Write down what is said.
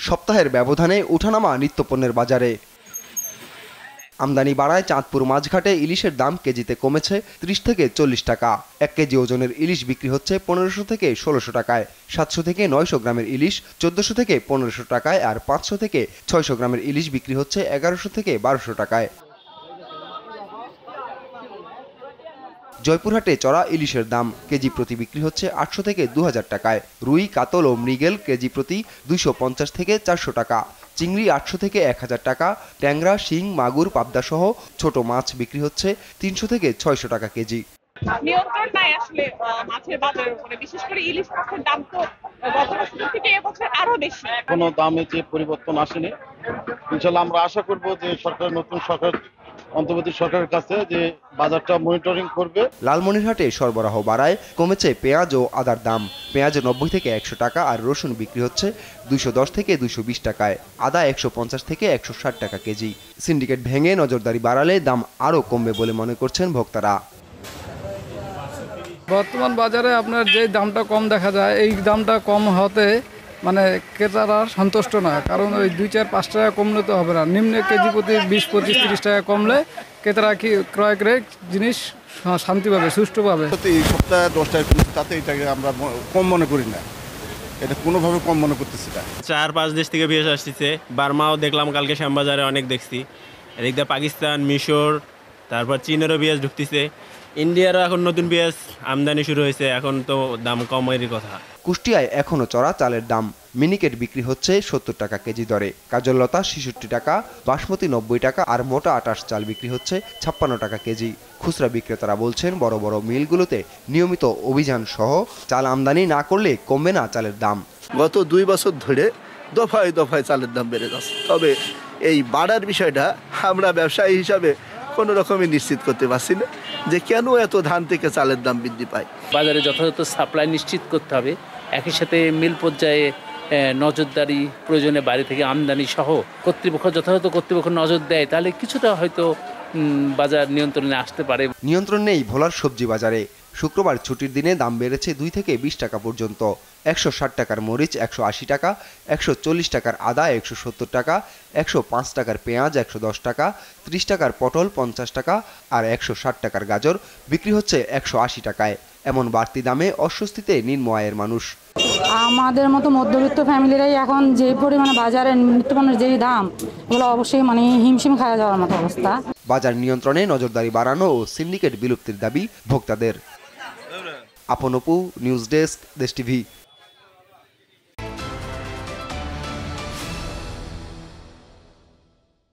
সপ্তাহের ব্যবধানে ওঠানামা নিত্যপণ্যের বাজারে। আমদানি বাড়ায় চাঁদপুর মাছঘাটে ইলিশের দাম কেজিতে কমেছে 30 থেকে 40 টাকা। 1 কেজি ওজনের ইলিশ বিক্রি হচ্ছে 1500 থেকে 1600 টাকায়। 700 থেকে 900 গ্রামের ইলিশ 1400 থেকে 1500 টাকায়, আর 500 থেকে 600 গ্রামের ইলিশ বিক্রি হচ্ছে 1100 থেকে 1200 টাকায়। জয়পুরহাটে চড়া ইলিশের দাম কেজি প্রতি বিক্রি হচ্ছে 800 থেকে 2000 টাকায়। রুই, কাতল ও মৃগেল কেজি প্রতি 250 থেকে 400 টাকা। চিংড়ি 800 থেকে 1000 টাকা। ট্যাংরা, শিং, মাগুর, পাবদা সহ ছোট মাছ বিক্রি হচ্ছে 300 থেকে 600 টাকা কেজি। নিয়ন্ত্রণ নাই আসলে মাছের বাজারের উপরে, বিশেষ করে ইলিশ মাছের দাম তো গত বছর থেকে এবছর আরো বেশি। কোনো দামে যে পরিবর্তন আসেনি। ইনশাআল্লাহ আমরা আশা করব যে নতুন সরকার, অন্তর্বর্তী সরকারের কাছে যে বাজারটা মনিটরিং করবে। লালমনিরহাটে সরবরাহ বাড়ায় কমেছে পেঁয়াজ ও আদার দাম। পেঁয়াজ 90 থেকে 100 টাকা, আর রসুন বিক্রি হচ্ছে 210 থেকে 220 টাকায়। আদা 150 থেকে 160 টাকা কেজি। সিন্ডিকেট ভেঙে নজরদারি বাড়ালে দাম আরও কমবে বলে মনে করছেন ভোক্তারা। বর্তমান বাজারে আপনার যে দামটা কম দেখা যায়, এই দামটা কম হতে মানে ক্রেতারা সন্তুষ্ট না, কারণ ওই 2-4-5 টাকা কমলে তো হবে না। নিম্নে কেজি প্রতি 20-25-30 টাকা কমলে ক্রেতারা কি ক্রয় করে জিনিস শান্তি পাবে, সুষ্ঠু পাবে। এই সপ্তাহে 10 টাকা কমেছে, তাতে এটাকে আমরা কম মনে করি না, এটা কোনোভাবে কম মনে করতেছি না। 4-5 দেশ থেকে পেঁয়াজ আসতেছে। বার্মাও দেখলাম কালকে শ্যামবাজারে অনেক দেখছি। এদিক দিয়ে পাকিস্তান, মিশর, তারপর চীনেরও পেঁয়াজ ঢুকতেছে। ইন্ডিয়ারও এখন নতুন পেঁয়াজ আমদানি শুরু হয়েছে, এখন তো দাম কমেরই কথা। কুষ্টিয়ায় এখনও চড়া চালের দাম। মিনিকেট বিক্রি হচ্ছে 70 টাকা কেজি দরে, কাজললতা 66 টাকা, বাসমতি 90 টাকা, আর মোটা আটাশ চাল বিক্রি হচ্ছে 56 টাকা কেজি। খুচরা বিক্রেতারা বলছেন বড় বড় মিলগুলোতে নিয়মিত অভিযান সহ চাল আমদানি না করলে কমবে না চালের দাম। গত 2 বছর ধরে দফায় দফায় চালের দাম বেড়ে যাচ্ছে, তবে এই বাড়ার বিষয়টা আমরা ব্যবসায়ী হিসাবে কোনো রকমই নিশ্চিত করতে পারছি না যে কেন এত ধান থেকে চালের দাম বৃদ্ধি পায়। বাজারে যথাযথ সাপ্লাই নিশ্চিত করতে হবে, একই সাথে মিল পর্যায়ে নজরদারি প্রয়োজনে বাইরে থেকে আমদানি সহ যথাযথ কর্তৃপক্ষ নজর দেয়, তাহলে কিছুটা হয়তো বাজার নিয়ন্ত্রণে আসতে পারে। নিয়ন্ত্রণ নেই ভোলার সবজি বাজারে। শুক্রবার ছুটির দিনে দাম বেড়েছে 2 থেকে 20 টাকা পর্যন্ত। 160 টাকার মরিচ 180 টাকা, 140 টাকার আদা 170 টাকা, 105 টাকার পেঁয়াজ 110 টাকা, 30 টাকার পটল 50 টাকা, আর 160 টাকার গাজর বিক্রি হচ্ছে 180 টাকায়। এমন বাড়তি দামে অস্বস্তিতে নিম্ন আয়ের মানুষ। আমাদের মতো মধ্যবিত্ত ফ্যামিলিরাই এখন যে পরিমাণে বাজারে নিত্যপণ্যের যেই দাম, এগুলো অবশ্যই হিমশিম খাওয়া যাওয়ার মতো অবস্থা। বাজার নিয়ন্ত্রণে নজরদারি বাড়ানো ও সিন্ডিকেট বিলুপ্তির দাবি ভোক্তাদের। আপন অপু, নিউজ ডেস্ক, দেশ টিভি।